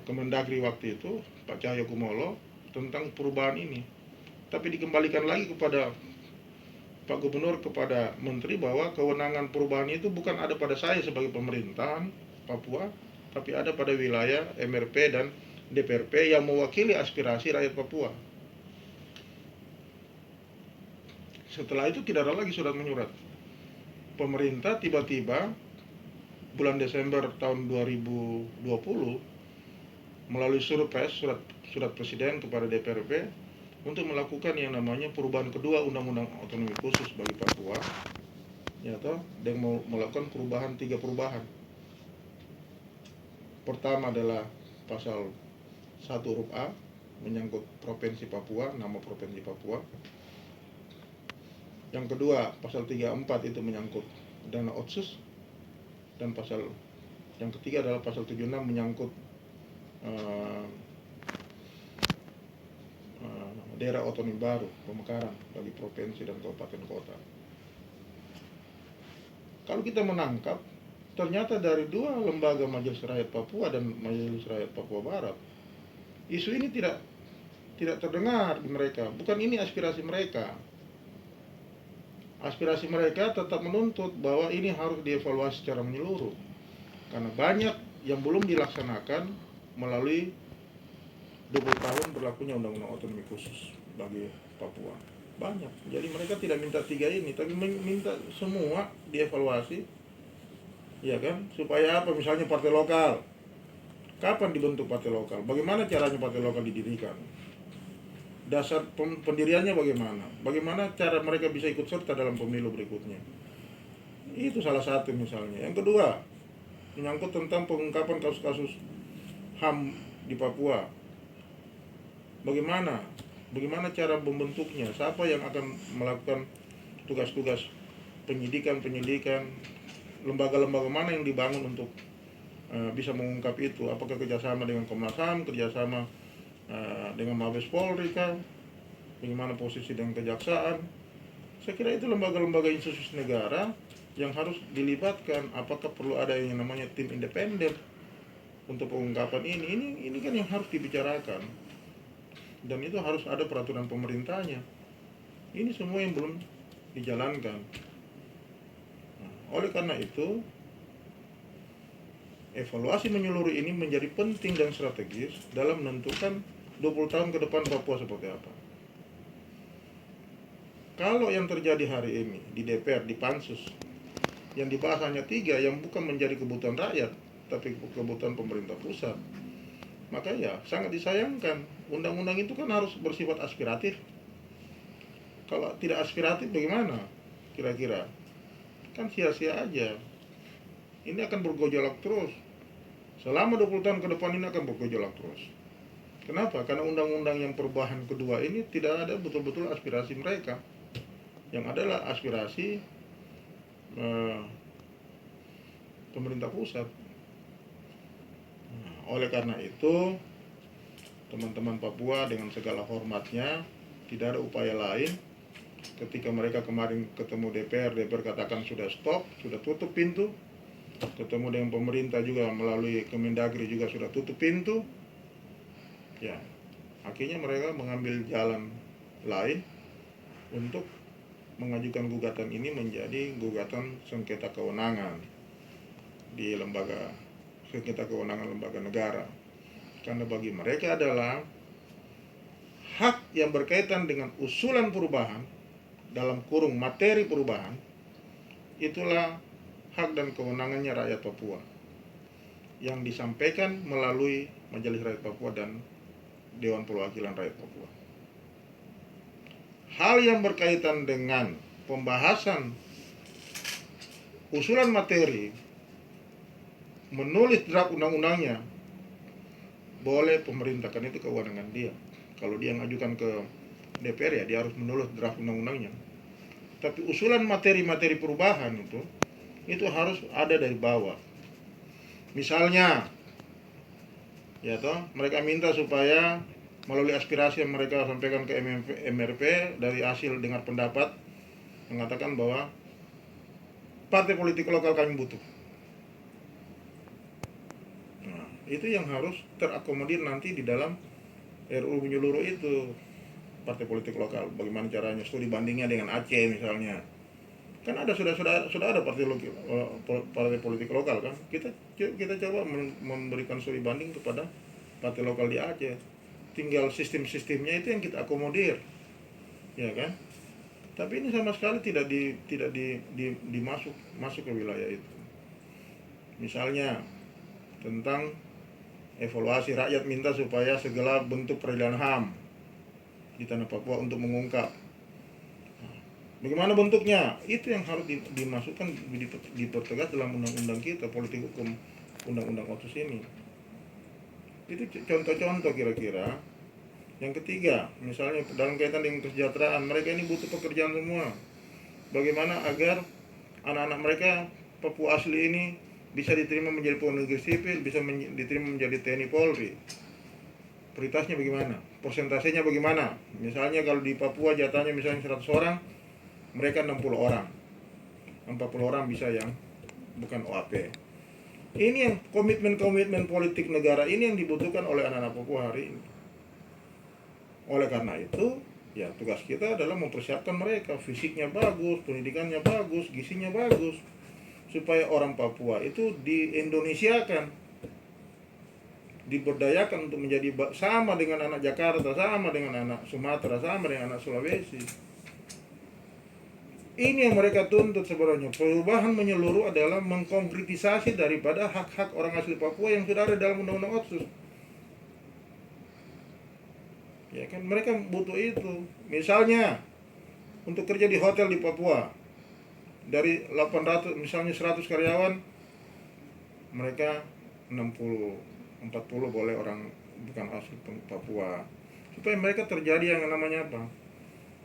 [SPEAKER 1] Kemendagri waktu itu, Pak Cahyokumolo, tentang perubahan ini. Tapi dikembalikan lagi kepada Pak Gubernur, kepada Menteri, bahwa kewenangan perubahan itu bukan ada pada saya sebagai pemerintahan Papua, tapi ada pada wilayah MRP dan DPRP yang mewakili aspirasi rakyat Papua. Setelah itu tidak ada lagi surat menyurat. Pemerintah tiba-tiba bulan Desember tahun 2020 melalui surat Presiden kepada DPRP untuk melakukan yang namanya perubahan kedua Undang-Undang Otonomi Khusus bagi Papua, ya toh, dan mau melakukan perubahan 3 perubahan. Pertama adalah pasal 1 huruf A menyangkut Provinsi Papua, nama Provinsi Papua. Yang kedua, pasal 34 itu menyangkut dana otsus, dan pasal yang ketiga adalah pasal 76 menyangkut daerah otonomi baru, pemekaran bagi provinsi dan kabupaten kota. Kalau kita menangkap, ternyata dari 2 lembaga Majelis Rakyat Papua dan Majelis Rakyat Papua Barat, isu ini tidak terdengar di mereka. Bukan ini aspirasi mereka. Aspirasi mereka tetap menuntut bahwa ini harus dievaluasi secara menyeluruh, karena banyak yang belum dilaksanakan melalui 20 tahun berlakunya Undang-Undang Otonomi Khusus bagi Papua. Banyak. Jadi mereka tidak minta 3 ini, tapi minta semua dievaluasi, ya kan? Supaya apa? Misalnya partai lokal. Kapan dibentuk partai lokal? Bagaimana caranya partai lokal didirikan? Dasar pendiriannya bagaimana? Bagaimana cara mereka bisa ikut serta dalam pemilu berikutnya? Itu salah satu misalnya. Yang kedua, menyangkut tentang pengungkapan kasus-kasus HAM di Papua. Bagaimana cara membentuknya? Siapa yang akan melakukan tugas-tugas penyidikan? Lembaga-lembaga mana yang dibangun untuk bisa mengungkap itu? Apakah kerjasama dengan Komnas HAM, kerjasama dengan Mabes Polri kan? Bagaimana posisi dengan kejaksaan? Saya kira itu lembaga-lembaga institusi negara yang harus dilibatkan. Apakah perlu ada yang namanya tim independen untuk pengungkapan ini? Ini kan yang harus dibicarakan, dan itu harus ada peraturan pemerintahnya. Ini semua yang belum dijalankan. Oleh karena itu, evaluasi menyeluruh ini menjadi penting dan strategis dalam menentukan 20 tahun ke depan Papua seperti apa. Kalau yang terjadi hari ini di DPR, di Pansus, yang dibahas hanya 3 yang bukan menjadi kebutuhan rakyat, tapi kebutuhan pemerintah pusat, maka ya sangat disayangkan. Undang-undang itu kan harus bersifat aspiratif. Kalau tidak aspiratif bagaimana kira-kira? Kan sia-sia aja. Ini akan bergejolak terus. Selama 20 tahun ke depan ini akan bergejolak terus. Kenapa? Karena undang-undang yang perubahan kedua ini tidak ada betul-betul aspirasi mereka. Yang adalah aspirasi pemerintah pusat. Oleh karena itu, teman-teman Papua dengan segala hormatnya, Tidak ada upaya lain. Ketika mereka kemarin ketemu DPR katakan sudah stop, sudah tutup pintu. Ketemu dengan pemerintah juga melalui Kemendagri juga sudah tutup pintu. Ya, akhirnya mereka mengambil jalan lain untuk mengajukan gugatan ini menjadi gugatan sengketa kewenangan di lembaga sengketa kewenangan lembaga negara. Karena bagi mereka adalah hak yang berkaitan dengan usulan perubahan dalam kurung materi perubahan, itulah hak dan kewenangannya rakyat Papua yang disampaikan melalui Majelis Rakyat Papua dan Dewan Perwakilan Rakyat Papua. Hal yang berkaitan dengan pembahasan usulan materi, menulis draft undang-undangnya, boleh pemerintah, kan itu kewenangan dia. Kalau dia ngajukan ke DPR ya dia harus menulis draft undang-undangnya. Tapi usulan materi-materi perubahan itu harus ada dari bawah. Misalnya, ya toh, mereka minta supaya melalui aspirasi yang mereka sampaikan ke MRP dari hasil dengar pendapat mengatakan bahwa partai politik lokal kami butuh. Nah, itu yang harus terakomodir nanti di dalam RUU menyeluruh itu. Partai politik lokal, bagaimana caranya, studi bandingnya dengan Aceh misalnya. Kan ada sudah ada partai politik lokal kan. Kita coba memberikan studi banding kepada partai lokal di Aceh. Tinggal sistem-sistemnya itu yang kita akomodir. Ya kan? Tapi ini sama sekali tidak masuk ke wilayah itu. Misalnya tentang evaluasi, rakyat minta supaya segala bentuk peradilan HAM di tanah Papua untuk mengungkap. Bagaimana bentuknya? Itu yang harus dimasukkan, dipertegas dalam undang-undang kita, politik hukum undang-undang otsus ini. Itu contoh-contoh kira-kira. Yang ketiga, misalnya dalam kaitan dengan kesejahteraan, mereka ini butuh pekerjaan semua. Bagaimana agar anak-anak mereka Papua asli ini bisa diterima menjadi pegawai negeri sipil, bisa diterima menjadi TNI Polri. Prioritasnya bagaimana? Persentasenya bagaimana? Misalnya kalau di Papua jatahnya misalnya 100 orang, mereka 60 orang. 40 orang bisa yang bukan OAP. Ini yang komitmen politik negara ini yang dibutuhkan oleh anak-anak Papua hari ini. Oleh karena itu, ya tugas kita adalah mempersiapkan mereka, fisiknya bagus, pendidikannya bagus, gizinya bagus, supaya orang Papua itu di-Indonesiakan, diberdayakan untuk menjadi sama dengan anak Jakarta, sama dengan anak Sumatera, sama dengan anak Sulawesi. Ini yang mereka tuntut sebenarnya. Perubahan menyeluruh adalah mengkonkretisasi daripada hak-hak orang asli Papua yang sudah ada dalam Undang-Undang Otsus. Ya kan, mereka butuh itu. Misalnya untuk kerja di hotel di Papua, dari 800 misalnya 100 karyawan, mereka 40 boleh orang bukan asli Papua, supaya mereka terjadi yang namanya apa?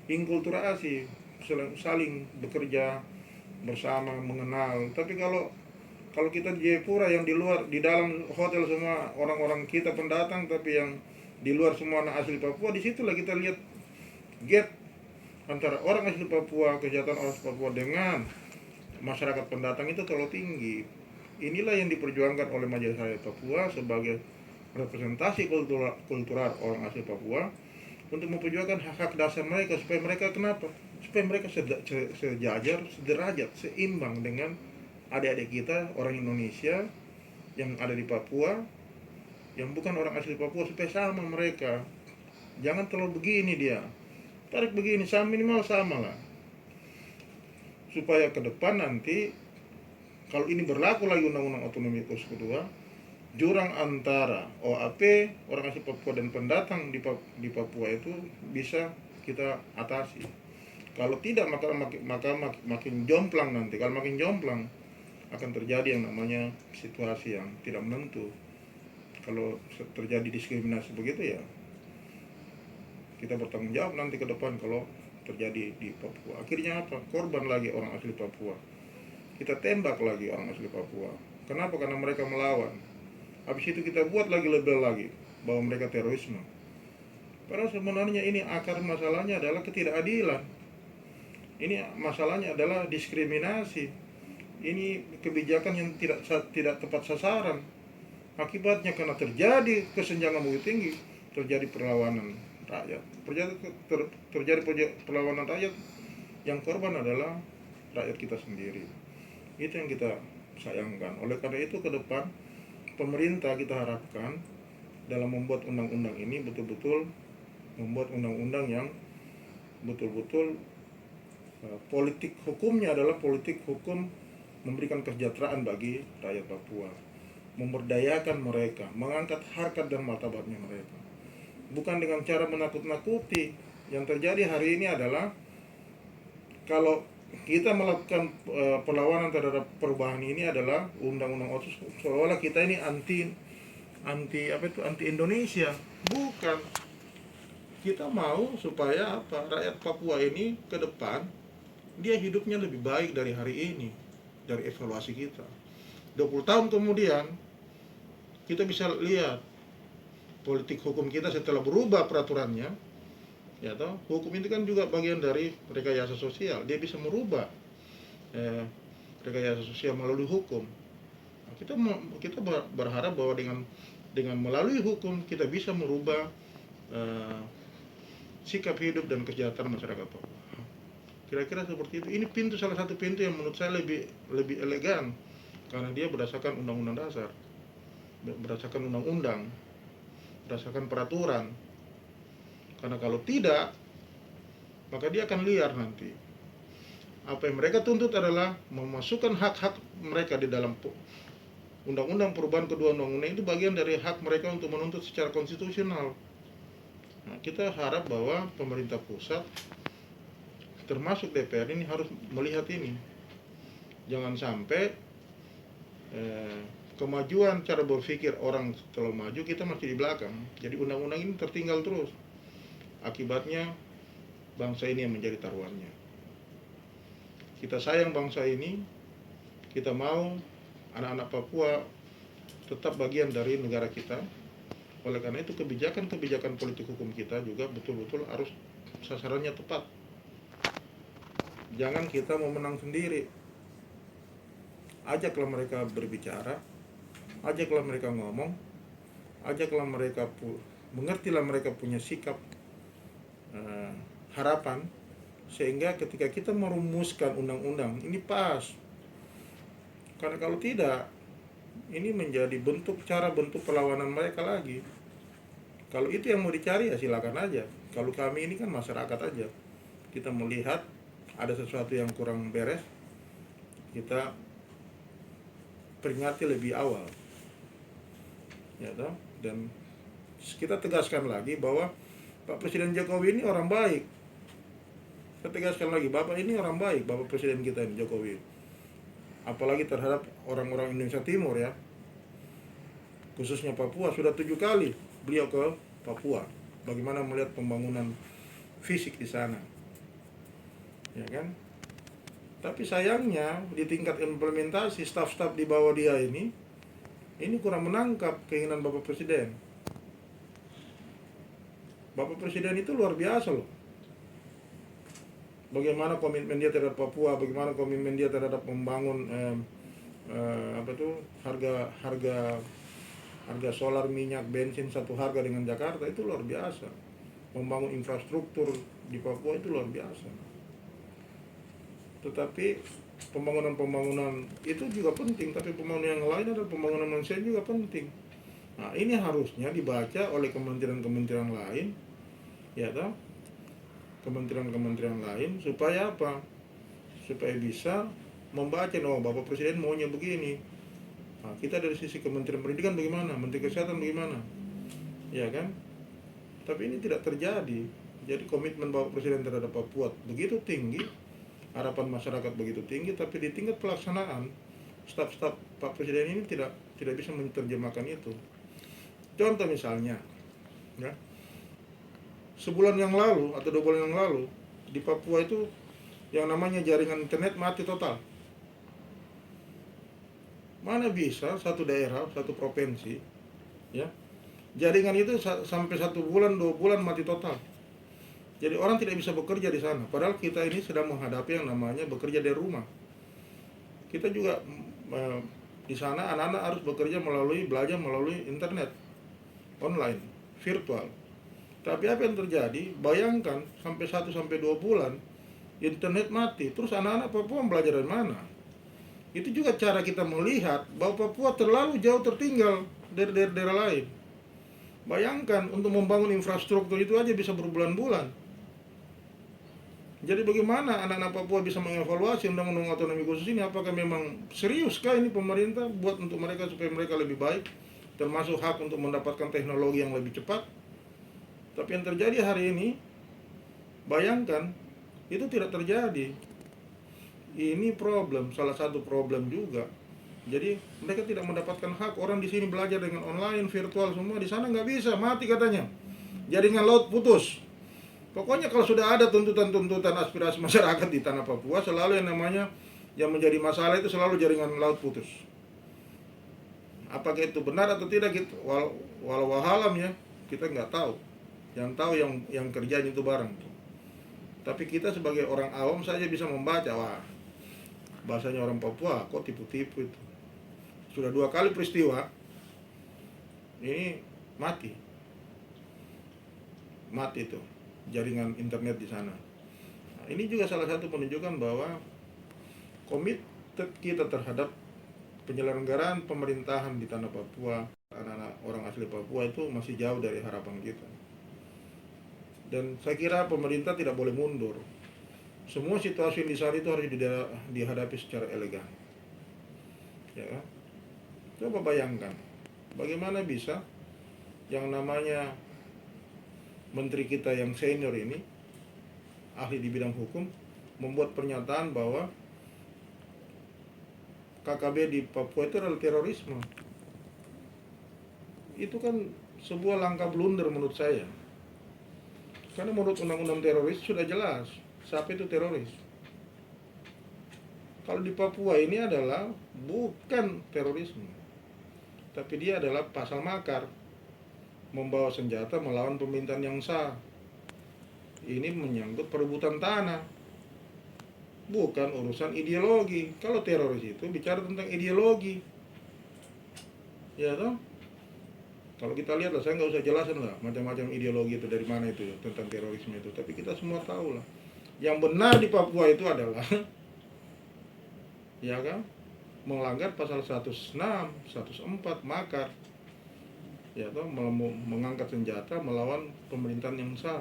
[SPEAKER 1] Inkulturasi, saling bekerja bersama, mengenal. Tapi kalau kita di Jayapura yang di luar, di dalam hotel semua orang-orang kita pendatang, tapi yang di luar semua anak asli Papua, disitulah kita lihat gap antara orang asli Papua, kesejahteraan orang asli Papua dengan masyarakat pendatang itu terlalu tinggi. Inilah yang diperjuangkan oleh Majelis Rakyat Papua sebagai representasi kultural orang asli Papua untuk memperjuangkan hak-hak dasar mereka, supaya mereka kenapa? Supaya mereka sejajar, sederajat, seimbang dengan adik-adik kita orang Indonesia yang ada di Papua, yang bukan orang asli Papua, supaya sama mereka. Jangan terlalu begini dia, tarik begini, sama minimal sama lah, supaya ke depan nanti kalau ini berlaku lagi Undang-Undang Otonomi Khusus kedua, jurang antara OAP, orang asli Papua dan pendatang di Papua itu bisa kita atasi. Kalau tidak maka makin jomplang nanti. Kalau makin jomplang akan terjadi yang namanya situasi yang tidak menentu. Kalau terjadi diskriminasi begitu ya kita bertanggung jawab nanti ke depan kalau terjadi di Papua. Akhirnya apa? Korban lagi orang asli Papua. Kita tembak lagi orang asli Papua. Kenapa? Karena mereka melawan. Habis itu kita buat lagi label lagi bahwa mereka terorisme. Padahal sebenarnya ini akar masalahnya adalah ketidakadilan. Ini masalahnya adalah diskriminasi. Ini kebijakan yang tidak tepat sasaran. Akibatnya karena terjadi kesenjangan begitu tinggi, terjadi perlawanan rakyat. Terjadi perlawanan rakyat, yang korban adalah rakyat kita sendiri. Itu yang kita sayangkan. Oleh karena itu ke depan pemerintah kita harapkan dalam membuat undang-undang ini betul-betul membuat undang-undang yang betul-betul politik hukumnya adalah politik hukum memberikan kesejahteraan bagi rakyat Papua, memberdayakan mereka, mengangkat harkat dan martabatnya mereka, bukan dengan cara menakut-nakuti. Yang terjadi hari ini adalah kalau kita melakukan perlawanan terhadap perubahan ini adalah undang-undang otsus, seolah kita ini anti Indonesia. Bukan. Kita mau supaya rakyat Papua ini ke depan dia hidupnya lebih baik dari hari ini, dari evaluasi kita 20 tahun kemudian. Kita bisa lihat politik hukum kita setelah berubah peraturannya, ya toh. Hukum itu kan juga bagian dari rekayasa sosial, dia bisa merubah rekayasa sosial melalui hukum. Nah, kita berharap bahwa dengan melalui hukum kita bisa merubah sikap hidup dan kesejahteraan masyarakat Papua. Kira-kira seperti itu. Ini salah satu pintu yang menurut saya lebih elegan, karena dia berdasarkan undang-undang dasar, berdasarkan undang-undang, berdasarkan peraturan. Karena kalau tidak, maka dia akan liar nanti. Apa yang mereka tuntut adalah memasukkan hak-hak mereka di dalam undang-undang. Perubahan kedua undang-undang itu bagian dari hak mereka untuk menuntut secara konstitusional. Nah, kita harap bahwa pemerintah pusat termasuk DPR ini harus melihat ini. Jangan sampai kemajuan cara berpikir orang terlalu maju, kita masih di belakang. Jadi undang-undang ini tertinggal terus. Akibatnya bangsa ini yang menjadi taruhannya. Kita sayang bangsa ini, kita mau anak-anak Papua tetap bagian dari negara kita. Oleh karena itu kebijakan politik hukum kita juga betul-betul harus sasarannya tepat. Jangan kita mau menang sendiri. Ajaklah mereka berbicara, ajaklah mereka ngomong, ajaklah mereka mengertilah mereka punya sikap harapan, sehingga ketika kita merumuskan undang-undang ini pas. Karena kalau tidak, ini menjadi bentuk perlawanan mereka lagi. Kalau itu yang mau dicari ya silakan aja. Kalau kami ini kan masyarakat aja, kita melihat ada sesuatu yang kurang beres, kita peringati lebih awal, ya toh. Dan kita tegaskan lagi bahwa Pak Presiden Jokowi ini orang baik. Saya tegaskan lagi, Bapak ini orang baik, Bapak Presiden kita ini Jokowi. Apalagi terhadap orang-orang Indonesia Timur ya, khususnya Papua. Sudah 7 kali beliau ke Papua. Bagaimana melihat pembangunan fisik di sana, ya kan? Tapi sayangnya di tingkat implementasi staf-staf di bawah dia ini kurang menangkap keinginan Bapak Presiden. Bapak Presiden itu luar biasa loh. Bagaimana komitmen dia terhadap Papua, bagaimana komitmen dia terhadap membangun harga solar, minyak, bensin satu harga dengan Jakarta, itu luar biasa. Membangun infrastruktur di Papua itu luar biasa. Tetapi pembangunan itu juga penting, tapi pembangunan yang lain adalah pembangunan manusia juga penting. Nah, ini harusnya dibaca oleh kementerian-kementerian lain, ya toh? Kementerian-kementerian lain, supaya apa? Supaya bisa membaca, oh Bapak Presiden maunya begini. Nah, kita dari sisi Kementerian Pendidikan bagaimana, Menteri Kesehatan bagaimana, ya kan? Tapi ini tidak terjadi. Jadi komitmen Bapak Presiden terhadap Papua begitu tinggi, harapan masyarakat begitu tinggi, tapi di tingkat pelaksanaan staf-staf Pak Presiden ini tidak bisa menerjemahkan itu. Contoh misalnya, ya, sebulan yang lalu atau 2 bulan yang lalu di Papua itu yang namanya jaringan internet mati total. Mana bisa satu daerah, satu provinsi, ya, Jaringan itu sampai 1 bulan, 2 bulan mati total. Jadi orang tidak bisa bekerja di sana. Padahal kita ini sedang menghadapi yang namanya bekerja dari rumah. Kita juga di sana anak-anak harus bekerja belajar melalui internet, online, virtual. Tapi apa yang terjadi? Bayangkan sampai 1 sampai 2 bulan internet mati. Terus anak-anak Papua belajar dari mana? Itu juga cara kita melihat bahwa Papua terlalu jauh tertinggal dari daerah lain. Bayangkan untuk membangun infrastruktur itu aja bisa berbulan-bulan. Jadi bagaimana anak-anak Papua bisa mengevaluasi undang-undang otonomi khusus ini? Apakah memang seriuskah ini pemerintah buat untuk mereka supaya mereka lebih baik, termasuk hak untuk mendapatkan teknologi yang lebih cepat? Tapi yang terjadi hari ini, bayangkan itu tidak terjadi. Ini problem, salah satu problem juga. Jadi mereka tidak mendapatkan hak. Orang di sini belajar dengan online, virtual semua, di sana nggak bisa, mati katanya. Jaringan laut putus. Pokoknya kalau sudah ada tuntutan-tuntutan aspirasi masyarakat di tanah Papua, selalu yang namanya yang menjadi masalah itu selalu jaringan laut putus. Apakah itu benar atau tidak, gitu, walau alam ya, kita nggak tahu. Yang tahu yang kerjanya itu barang. Tapi kita sebagai orang awam saja bisa membaca, wah, bahasanya orang Papua kok tipu-tipu itu. Sudah 2 kali peristiwa ini mati itu jaringan internet di sana. Nah, ini juga salah satu menunjukkan bahwa komitmen kita terhadap penyelenggaraan pemerintahan di tanah Papua, anak-anak orang asli Papua itu masih jauh dari harapan kita. Dan saya kira pemerintah tidak boleh mundur. Semua situasi di sana itu harus dihadapi secara elegan. Ya, coba bayangkan, bagaimana bisa yang namanya menteri kita yang senior ini, ahli di bidang hukum, membuat pernyataan bahwa KKB di Papua itu adalah terorisme. Itu kan sebuah langkah blunder menurut saya. Karena menurut undang-undang teroris sudah jelas siapa itu teroris. Kalau di Papua ini adalah bukan terorisme, tapi dia adalah pasal makar, membawa senjata melawan pemerintahan yang sah. Ini menyangkut perebutan tanah, bukan urusan ideologi. Kalau teroris itu bicara tentang ideologi, ya toh. Kalau kita lihat lah, saya nggak usah jelasin lah macam-macam ideologi itu dari mana itu tentang terorisme itu. Tapi kita semua tahu lah, yang benar di Papua itu adalah ya kan, melanggar pasal 106, 104 makar. Ya toh, mengangkat senjata melawan pemerintahan yang sah,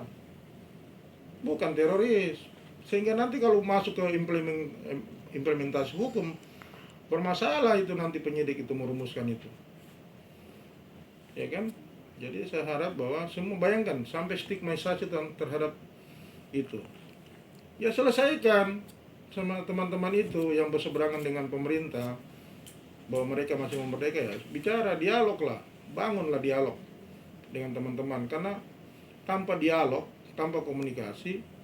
[SPEAKER 1] bukan teroris. Sehingga nanti kalau masuk ke implementasi hukum bermasalah itu, nanti penyidik itu merumuskan itu, ya kan. Jadi saya harap bahwa semua, bayangkan sampai stigmatisasi terhadap itu, ya selesaikan sama teman-teman itu yang berseberangan dengan pemerintah, bahwa mereka masih merdeka, ya bicara, dialog lah, bangunlah dialog dengan teman-teman. Karena tanpa dialog, tanpa komunikasi,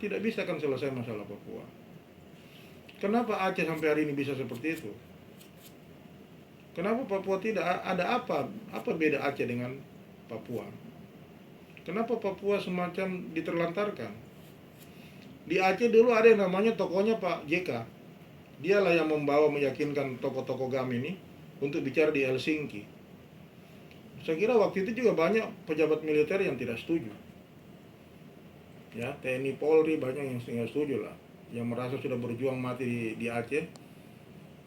[SPEAKER 1] tidak bisa kan selesai masalah Papua. Kenapa Aceh sampai hari ini bisa seperti itu? Kenapa Papua tidak? Ada apa beda Aceh dengan Papua? Kenapa Papua semacam diterlantarkan? Di Aceh dulu ada yang namanya tokohnya Pak JK. Dialah yang meyakinkan tokoh-tokoh GAM ini untuk bicara di Helsinki. Saya kira waktu itu juga banyak pejabat militer yang tidak setuju. Ya, TNI Polri banyak yang tidak setuju lah, yang merasa sudah berjuang mati di Aceh.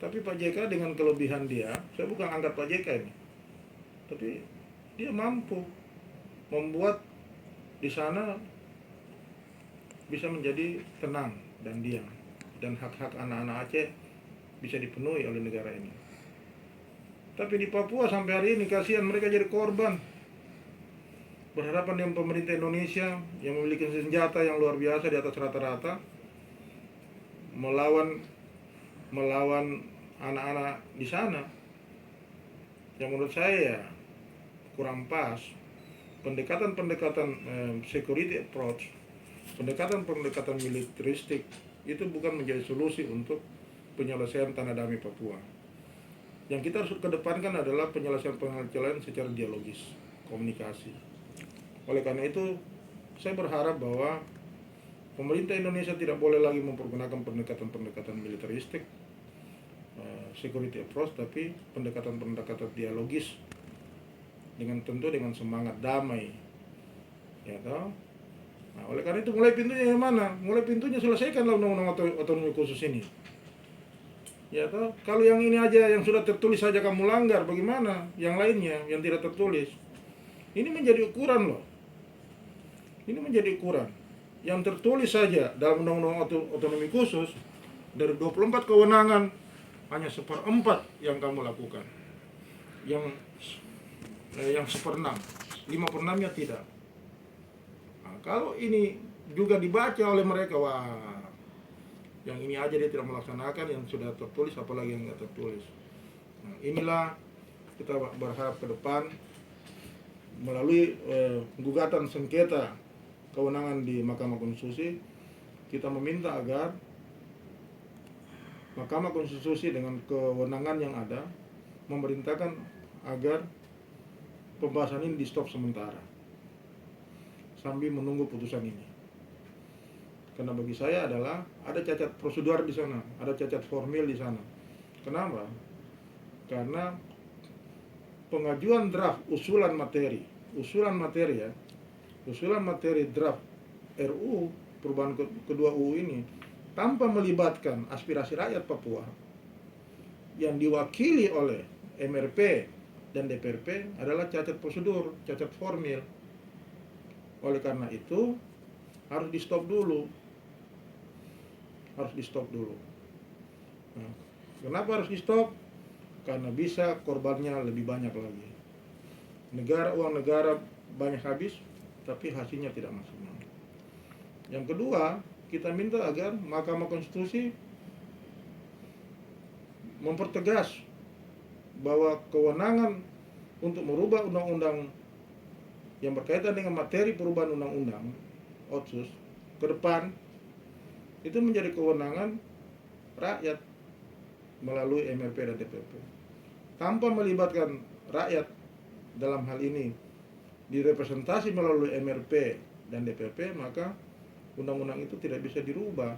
[SPEAKER 1] Tapi Pak JK dengan kelebihan dia, saya bukan angkat Pak JK ini, tapi dia mampu membuat di sana bisa menjadi tenang dan diam, dan hak-hak anak-anak Aceh bisa dipenuhi oleh negara ini. Tapi di Papua sampai hari ini kasihan, mereka jadi korban, berhadapan dengan pemerintah Indonesia yang memiliki senjata yang luar biasa di atas rata-rata, melawan anak-anak di sana. Yang menurut saya kurang pas. Pendekatan security approach, pendekatan militeristik itu bukan menjadi solusi untuk penyelesaian tanah damai Papua. Yang kita harus kedepankan adalah penyelesaian secara dialogis. komunikasi. Oleh karena itu, saya berharap bahwa pemerintah Indonesia tidak boleh lagi mempergunakan pendekatan-pendekatan militeristik, security approach, tapi pendekatan-pendekatan dialogis dengan tentu dengan semangat damai, ya toh. Nah, oleh karena itu mulai pintunya yang mana? Mulai pintunya selesaikanlah undang-undang otonomi khusus ini. Ya toh, kalau yang ini aja yang sudah tertulis saja kamu langgar, bagaimana yang lainnya yang tidak tertulis? Ini menjadi ukuran loh. Ini menjadi ukuran. Yang tertulis saja dalam undang-undang otonomi khusus, dari 24 kewenangan hanya 1/4 yang kamu lakukan. Yang 1/6, 5/6-nya tidak. Nah, kalau ini juga dibaca oleh mereka, wah, yang ini aja dia tidak melaksanakan yang sudah tertulis, apalagi yang nggak tertulis. Nah, inilah kita berharap ke depan melalui gugatan sengketa kewenangan di Mahkamah Konstitusi, kita meminta agar Mahkamah Konstitusi dengan kewenangan yang ada memerintahkan agar pembahasan ini di stop sementara sambil menunggu putusan ini. Karena bagi saya adalah ada cacat prosedur di sana, ada cacat formil di sana. Kenapa? Karena pengajuan draft usulan materi draft RU perubahan kedua UU ini tanpa melibatkan aspirasi rakyat Papua yang diwakili oleh MRP dan DPRP adalah cacat prosedur, cacat formil. Oleh karena itu harus di stop dulu. Nah, kenapa harus di stop? Karena bisa korbannya lebih banyak lagi. Uang negara banyak habis, tapi hasilnya tidak maksimal. Yang kedua, kita minta agar Mahkamah Konstitusi mempertegas bahwa kewenangan untuk merubah undang-undang yang berkaitan dengan materi perubahan undang-undang Otsus ke depan itu menjadi kewenangan rakyat melalui MRP dan DPP. Tanpa melibatkan rakyat dalam hal ini direpresentasi melalui MRP dan DPP, maka undang-undang itu tidak bisa dirubah.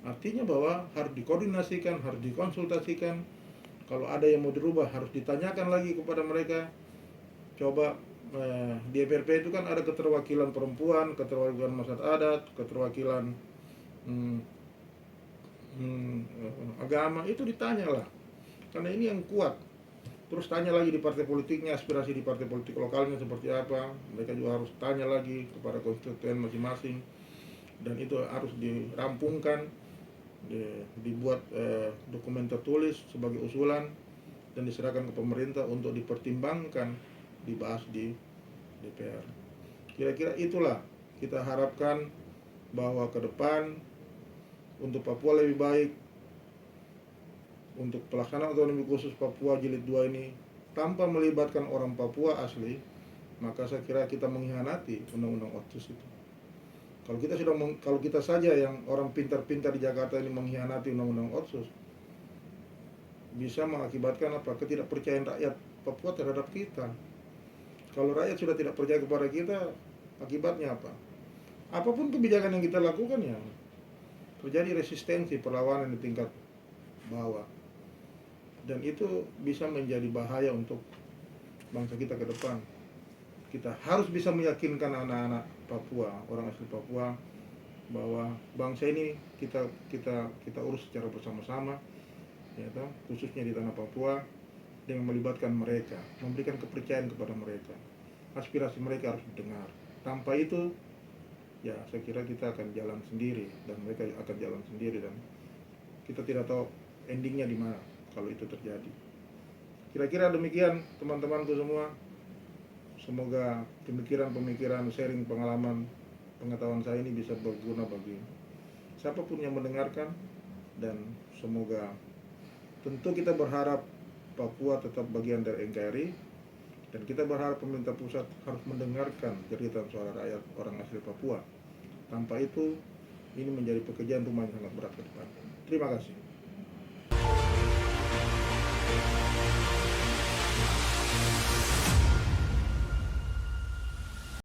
[SPEAKER 1] Artinya bahwa harus dikoordinasikan, harus dikonsultasikan. Kalau ada yang mau dirubah harus ditanyakan lagi kepada mereka. Coba di MRP itu kan ada keterwakilan perempuan, keterwakilan masyarakat adat, keterwakilan agama, itu ditanyalah. Karena ini yang kuat. Terus tanya lagi di partai politiknya, aspirasi di partai politik lokalnya seperti apa. Mereka juga harus tanya lagi kepada konstituen masing-masing. Dan itu harus dirampungkan, dibuat dokumen tertulis sebagai usulan dan diserahkan ke pemerintah untuk dipertimbangkan, dibahas di DPR. Kira-kira itulah kita harapkan bahwa ke depan untuk Papua lebih baik, untuk pelaksanaan otonomi khusus Papua Jilid 2 ini tanpa melibatkan orang Papua asli, maka saya kira kita mengkhianati undang-undang Otsus itu. Kalau kita saja yang orang pintar-pintar di Jakarta ini mengkhianati undang-undang Otsus, bisa mengakibatkan apa? Ketidakpercayaan rakyat Papua terhadap kita. Kalau rakyat sudah tidak percaya kepada kita, akibatnya apa? Apapun kebijakan yang kita lakukan ya terjadi resistensi, perlawanan di tingkat bawah. Dan itu bisa menjadi bahaya untuk bangsa kita ke depan. Kita harus bisa meyakinkan anak-anak Papua, orang asli Papua, bahwa bangsa ini kita urus secara bersama-sama, ya, khususnya di tanah Papua, dengan melibatkan mereka, memberikan kepercayaan kepada mereka. Aspirasi mereka harus didengar. Tanpa itu, ya saya kira kita akan jalan sendiri dan mereka akan jalan sendiri, dan kita tidak tahu endingnya di mana kalau itu terjadi. Kira-kira demikian teman-temanku semua. Semoga pemikiran-pemikiran, sharing pengalaman, pengetahuan saya ini bisa berguna bagi siapapun yang mendengarkan. Dan semoga, tentu kita berharap Papua tetap bagian dari NKRI, dan kita berharap pemerintah pusat harus mendengarkan jeritan suara rakyat orang asli Papua. Tanpa itu, ini menjadi pekerjaan rumah yang sangat berat ke depan. Terima kasih.